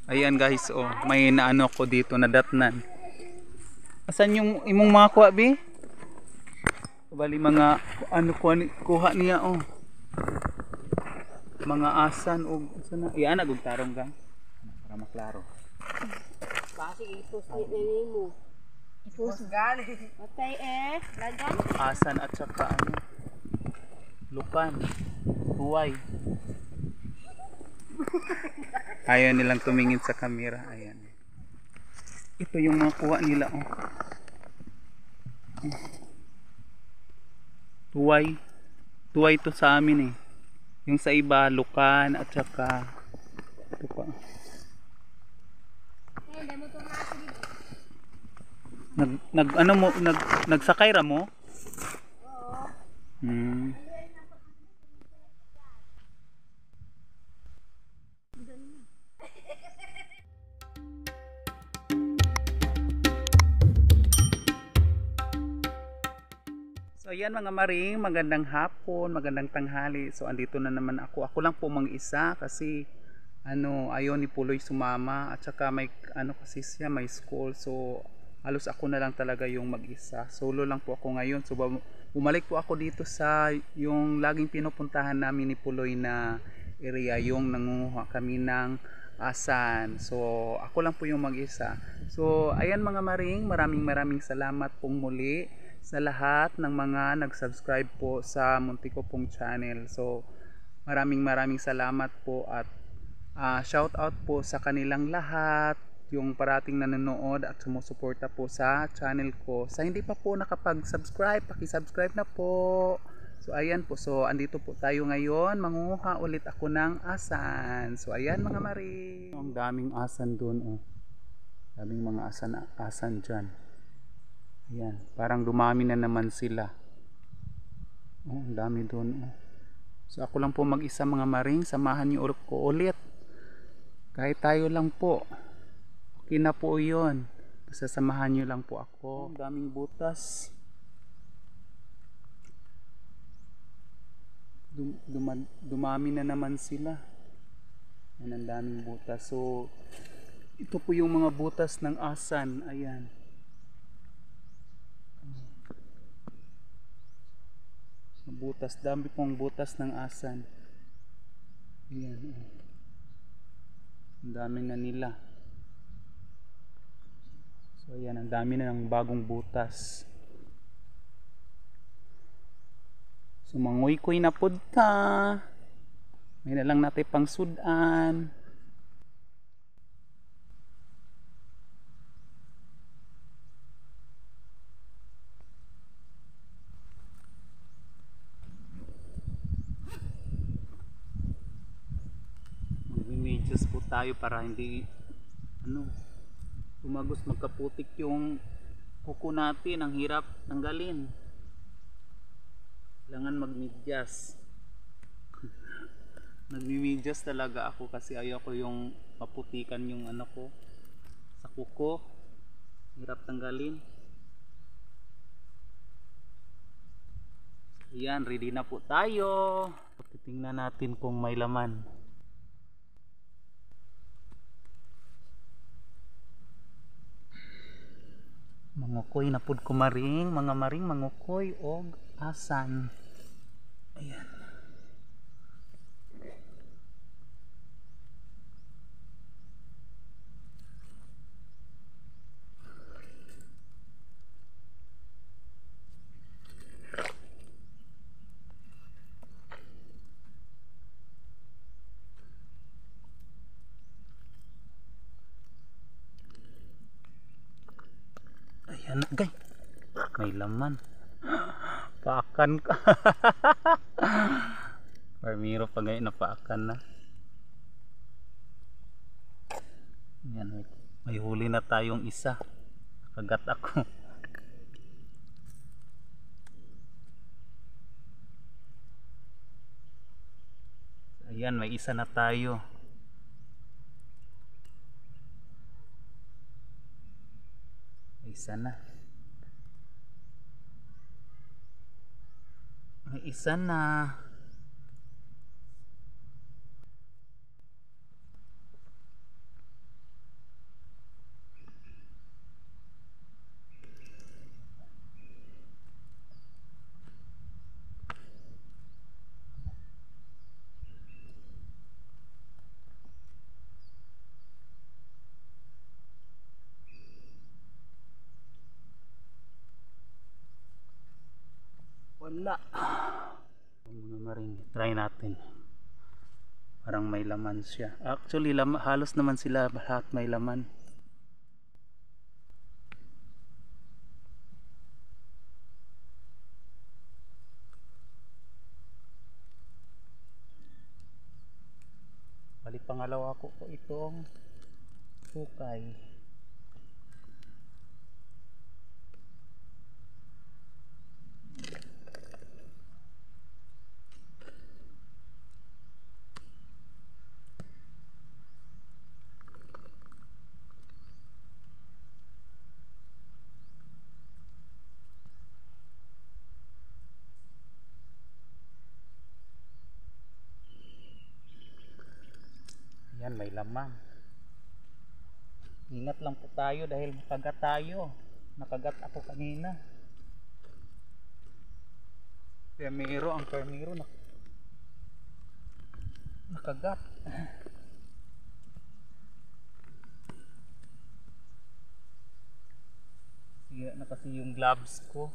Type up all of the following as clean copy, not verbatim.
Ayan guys, oh, may naano ko dito na datnan. Asan yung imong mga kuha, bi? Bali mga ano kuha niya, oh. Mga asan o sana iyan og tarong gang para maklaro. Basi ipos ni mo. Ipos gali. Matay lagan. Asan at saka ano? Lupan. Huway. Ayaw nilang tumingin sa camera. Ayan. Ito yung mga kuha nila, oh. Huway. Huway to sa amin eh. Yung sa iba, lukan at saka ito pa. Nagsakay ra mo? Oo. So ayan mga maring, magandang hapon, magandang tanghali. So andito na naman ako. Ako lang po mag-isa kasi ayaw ni Puloy sumama at saka may kasi siya may school. So halos ako na lang talaga yung mag-isa. Solo lang po ako ngayon. So bumalik po ako dito sa yung laging pinupuntahan namin ni Puloy na area, yung nangunguha kami ng asan. So ako lang po yung mag-isa. So ayan mga maring, maraming salamat pong muli sa lahat ng mga nag-subscribe po sa munti ko pong channel. So maraming salamat po at shout out po sa kanilang lahat, yung parating nanonood at sumusuporta po sa channel ko. Sa hindi pa po nakapag-subscribe, paki-subscribe na po. So ayan po, so andito po tayo ngayon, mangunguha ulit ako ng asan. So ayan mga mari, ang daming asan doon, oh. Daming mga asan dyan. Ayan, parang dumami na naman sila. Oh, ang dami doon, oh. So ako lang po mag-isa mga maring, samahan niyo ko ulit. Kahit tayo lang po, okay na po yun. Basta samahan niyo lang po ako. Ang daming butas. Dumami na naman sila. Ayan, ang daming butas. So ito po yung mga butas ng asan. Ayan. Butas, dami pong butas ng asan. Ayan, oh. Ang dami na nila. So ayan, ang dami na ng bagong butas. So manguy-kuy na pud ta. May na lang natin pang sudan. Mag-images po tayo para hindi tumagos, magkaputik yung kuko natin. Ang hirap tanggalin. Kailangan magmedyas. Nagmi-medyas talaga ako kasi ayoko yung maputikan yung ko sa kuko. Hirap tanggalin. Ayan, ready na po tayo. Titingnan natin kung may laman. Mangukoy na pud ko maring, mga maring mangukoy og asan. Ayan. Ayan, gay. May laman. Paakan ka. Parmiro pa ngayon na paakan na. Ayan, may huli na tayong isa. Nakagat ako. Ayan, may isa na tayo. May isa na. May isa na. Wala. Mga maring, try natin. Parang may laman siya. Actually, halos naman sila lahat may laman. Bali, pangalawa ko po itong hukay. Yan, may laman. Ingat lang po tayo dahil makagat tayo. Nakagat ako kanina. Permero, ang permero nakagat. Sira na kasi yung gloves ko.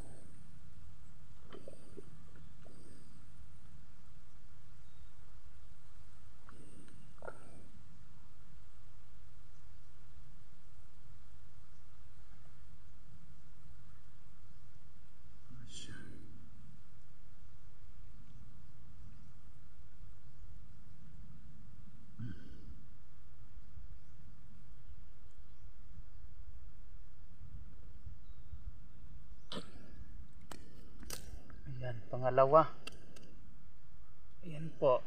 Ayan, pangalawa. Ayan po.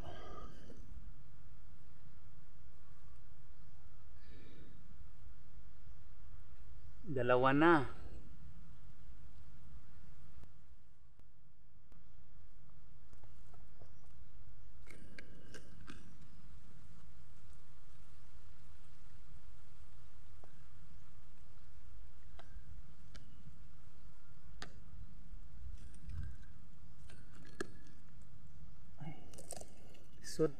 Dalawa na. Sud.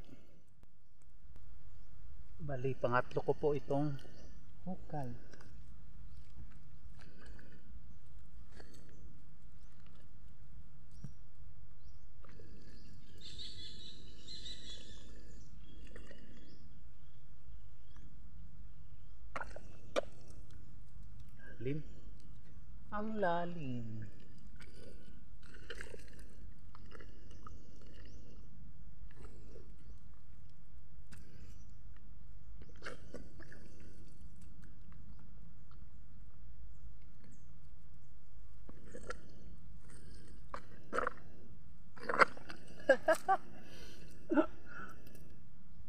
Bali, pangatlo ko po itong hukay. Lalim. Ang lalim.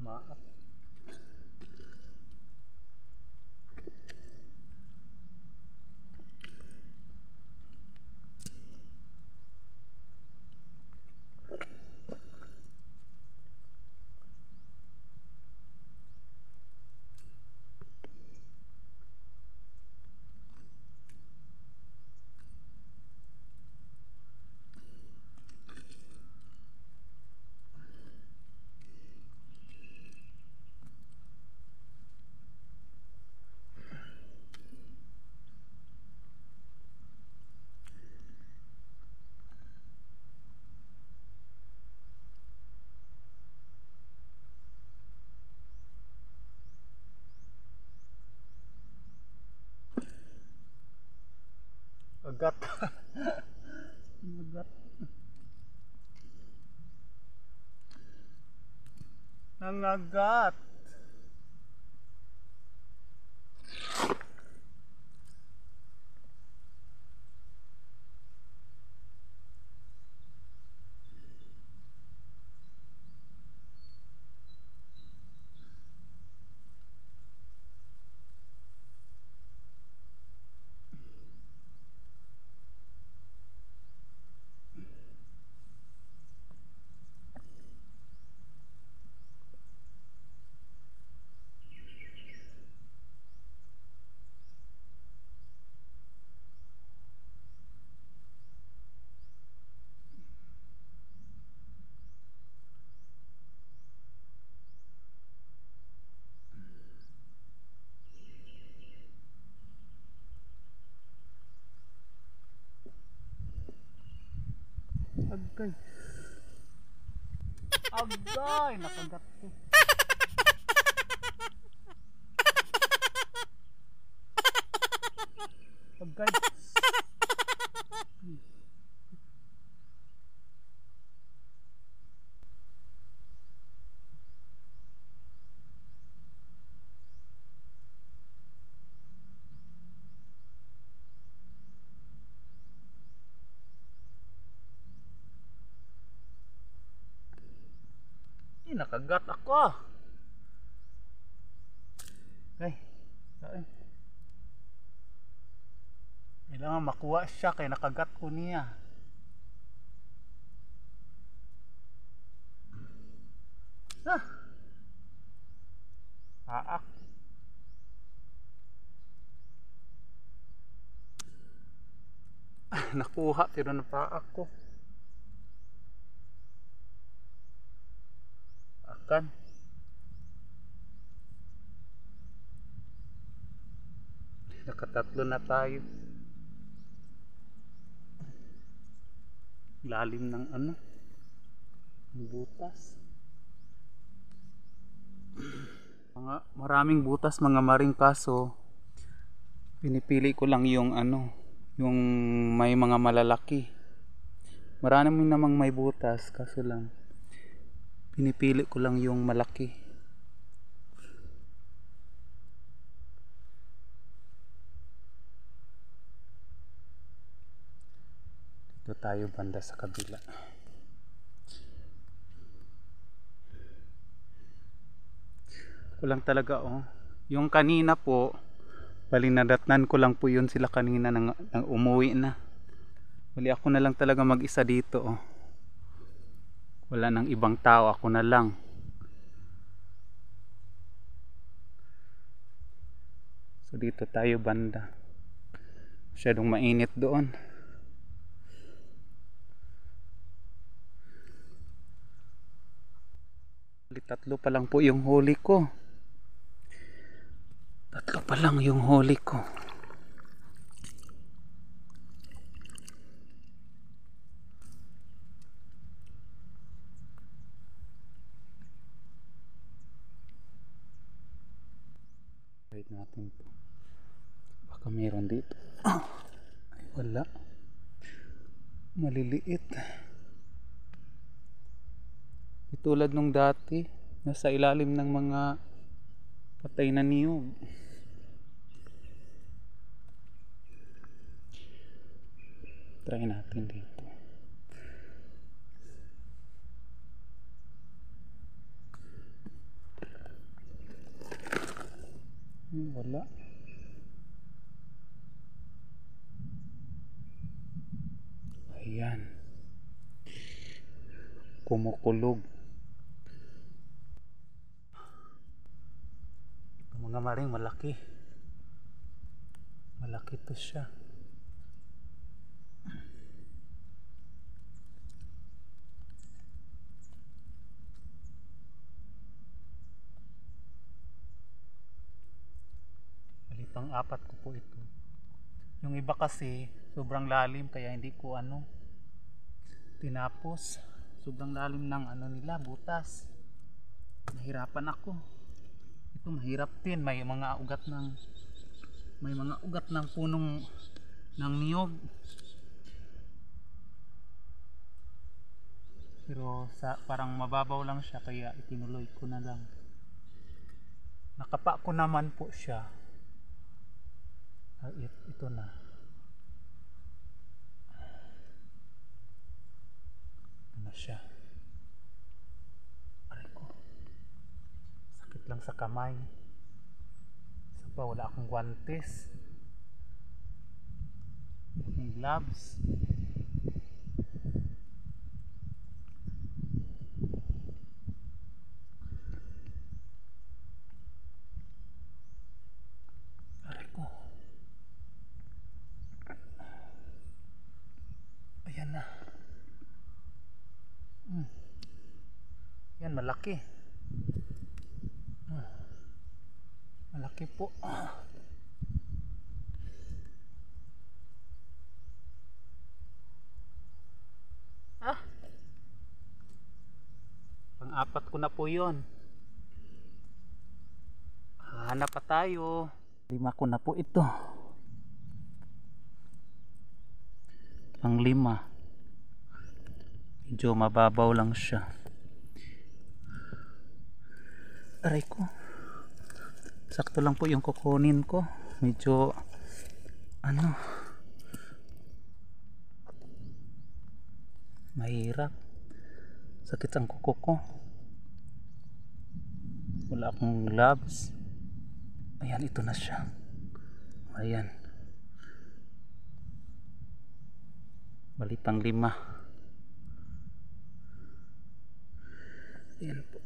Maap. Agat. Agat. Nangagat. agay. Agay, nakagat ko. Agay. Nakagat ako. Okay. Kailangan makuha siya kaya nakagat ko niya. Paak. Nakuha pero napaak ko. Akan. Nakatatlo na tayo. Lalim ng ano? Ng butas. Maraming butas mga maring, kaso pinipili ko lang yung ano, yung may mga malalaki. Marami namang may butas, kaso lang pinipili ko lang yung malaki. Dito tayo banda sa kabila. Kulang talaga yung kanina po, bali nadatnan ko lang po yun sila kanina nang umuwi na. Bali ako na lang talaga mag-isa dito wala nang ibang tao, ako na lang. So dito tayo banda, masyadong mainit doon. Tatlo pa lang po yung huli ko. Tatlo pa lang yung huli ko. Wait natin po. Baka mayroon dito. Ay, wala. Maliliit. Tulad nung dati, nasa ilalim ng mga patay na niyog. Try natin dito. Wala. Ayan. Kumukulog. Mga maring malaki. Malaki to siya. Pang-apat ko po ito. Yung iba kasi sobrang lalim kaya hindi ko tinapos. Sobrang lalim ng nila, butas. Nahirapan ako. Ito mahirap din, may mga ugat ng punong ng niyog. Pero parang mababaw lang siya kaya itinuloy ko na lang. Nakapa ko naman po siya. Ito na. Ano siya? Aray ko. Sakit lang sa kamay. Isa pa, wala akong guantes. Akong gloves. Ayan na. Yan, malaki. Malaki po. Pang-apat ko na po yun. Hanap pa tayo. 5 ko na po ito. Pang-5. Medyo mababaw lang siya. Aray ko. Sakto lang po yung kukunin ko. Medyo mahirap. Sakit ang kuko ko. Wala akong gloves. Ayan, ito na siya. Ayan. Bali pang-5. Ayan po.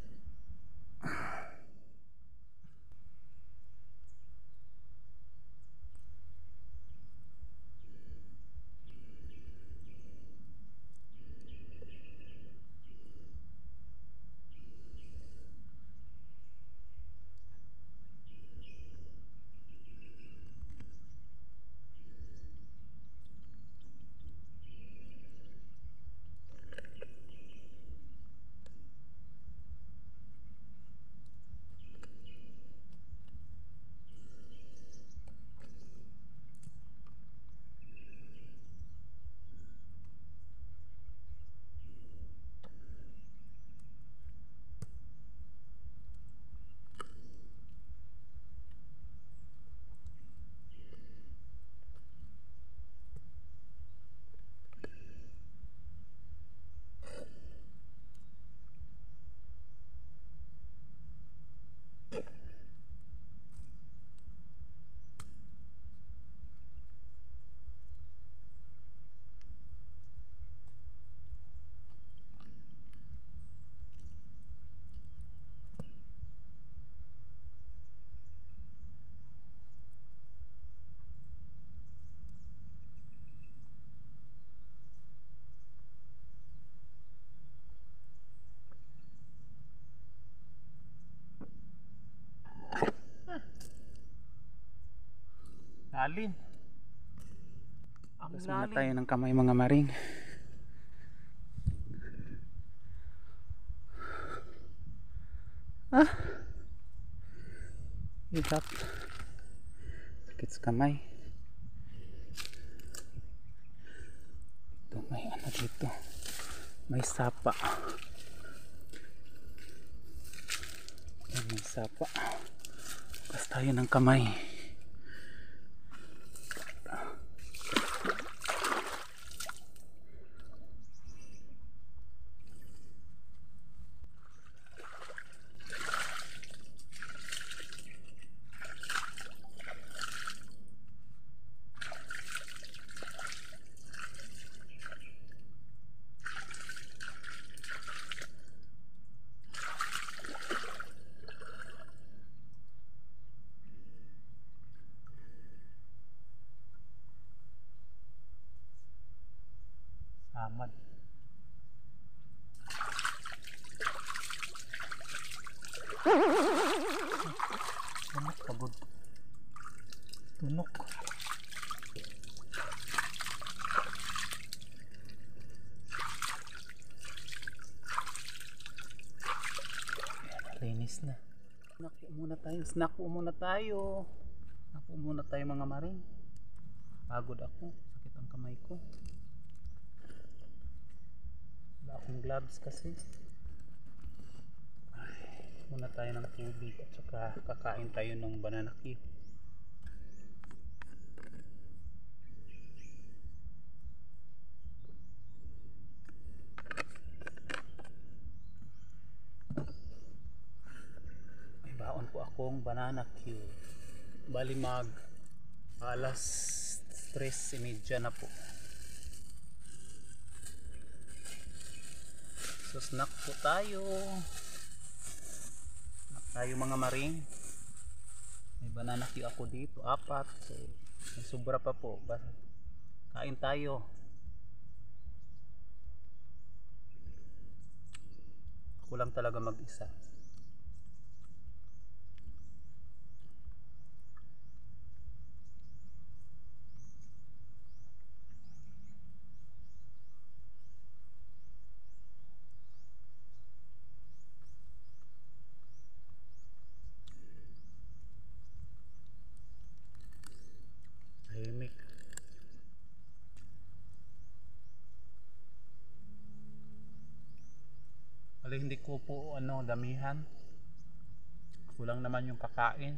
Lalim. Tapos muna tayo ng kamay mga maring. Hirap. Sakit sa kamay. Ito, may dito. May sapa. Ayan, may sapa. Bukas tayo ng kamay. Samad. Tunok pagod. Tunok. Linis na. Snack muna tayo. Snack muna tayo. Snack muna tayo mga maring. Pagod ako. Sakit ang kamay ko. Wala akong gloves kasi. Muna tayo ng tubig at saka kakain tayo ng banana cue. May baon po akong banana cue. Bali mag alas 3:30 na po. So snack po tayo. Tayo mga maring. May banana cue ako dito, 4. So may sobra pa po. Kain tayo. Ako lang talaga mag-isa. hindi ko po damihan. Kulang naman yung kakain.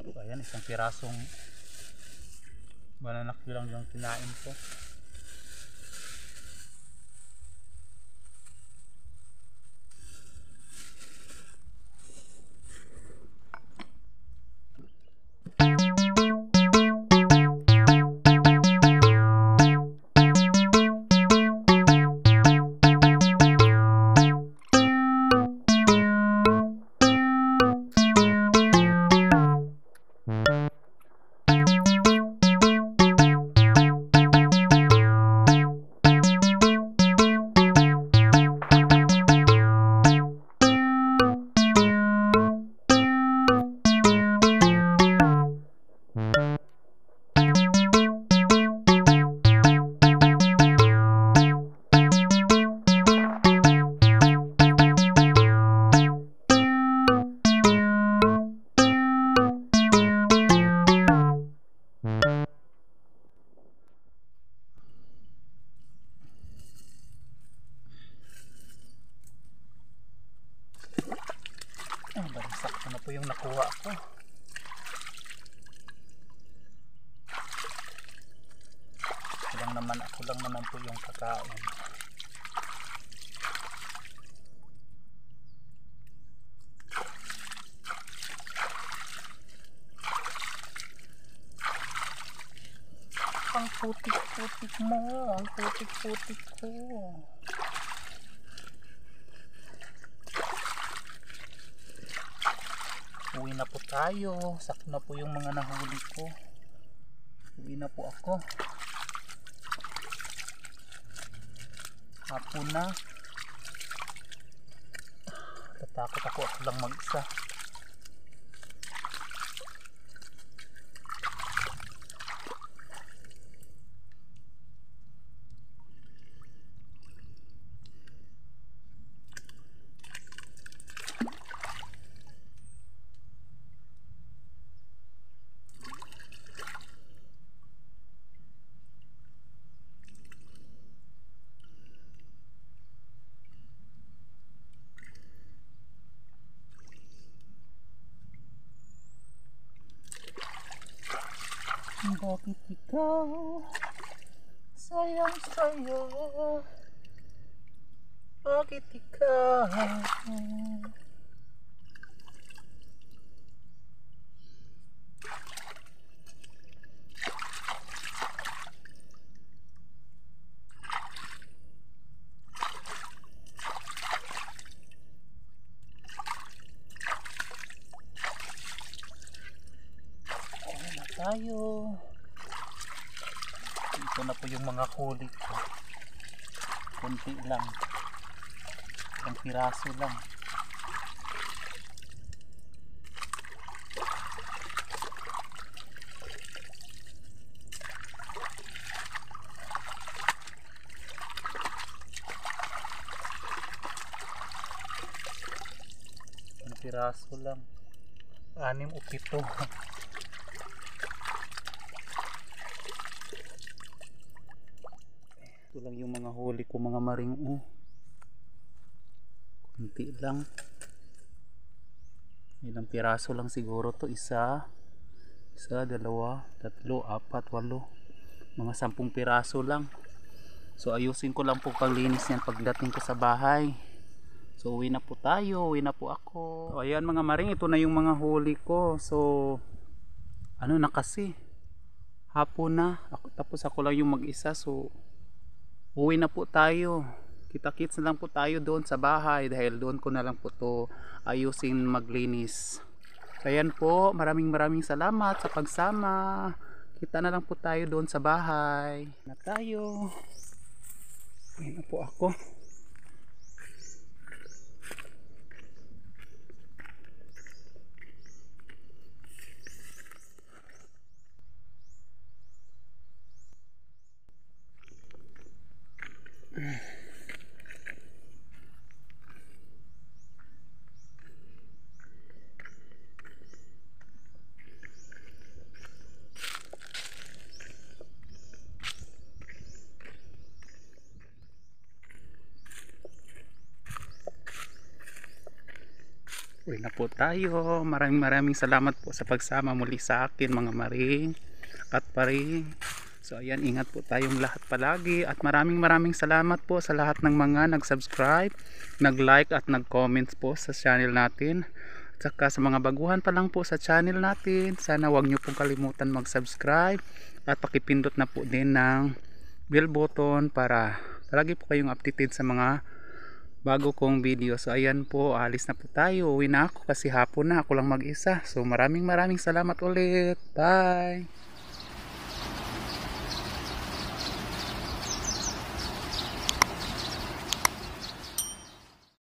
So ayan, isang pirasong banana Q lang yung kinain ko. Ay, bagsak ko na po yung nakuha ko. Ako lang naman po yung kakain. Ang putik-putik mo, ang putik-putik ko. Uwi na po tayo. Sakto na po yung mga nahuli ko. Uwi na po ako. Hapon na. Tatakot ako lang mag-isa. Bakit ikaw sayang sa'yo? Bakit ikaw? Tayo. Ito na po yung mga huli ko. Kunti lang. Isang piraso lang. Isang piraso lang. 6 o 7. Ito lang yung mga huli ko, mga maring. Kunti lang. Ilang piraso lang siguro to. Isa, 2, 3, 4, 8. Mga 10 piraso lang. So ayusin ko lang po paglinis yan pagdating ko sa bahay. So uwi na po tayo. Uwi na po ako. So ayan mga maring, ito na yung mga huli ko. So ano na kasi, hapon na. Tapos ako lang yung mag-isa. So uwi na po tayo. Kita-kits na lang po tayo doon sa bahay dahil doon ko na lang po to ayusin maglinis. So ayan po, maraming salamat sa pagsama. Kita na lang po tayo doon sa bahay. Na tayo. Uwi na po ako. Uwi na po tayo. Maraming salamat po sa pagsama muli sa akin mga maring at paring. So ayan, ingat po tayong lahat palagi at maraming salamat po sa lahat ng mga nag-subscribe, nag-like at nag-comments po sa channel natin. At saka sa mga baguhan pa lang po sa channel natin, sana wag nyo pong kalimutan mag-subscribe at pakipindot na po din ng bell button para palagi po kayong updated sa mga bago kong video. So ayan po, alis na po tayo. Uwi na ako kasi hapon na, ako lang mag-isa. So maraming salamat ulit. Bye!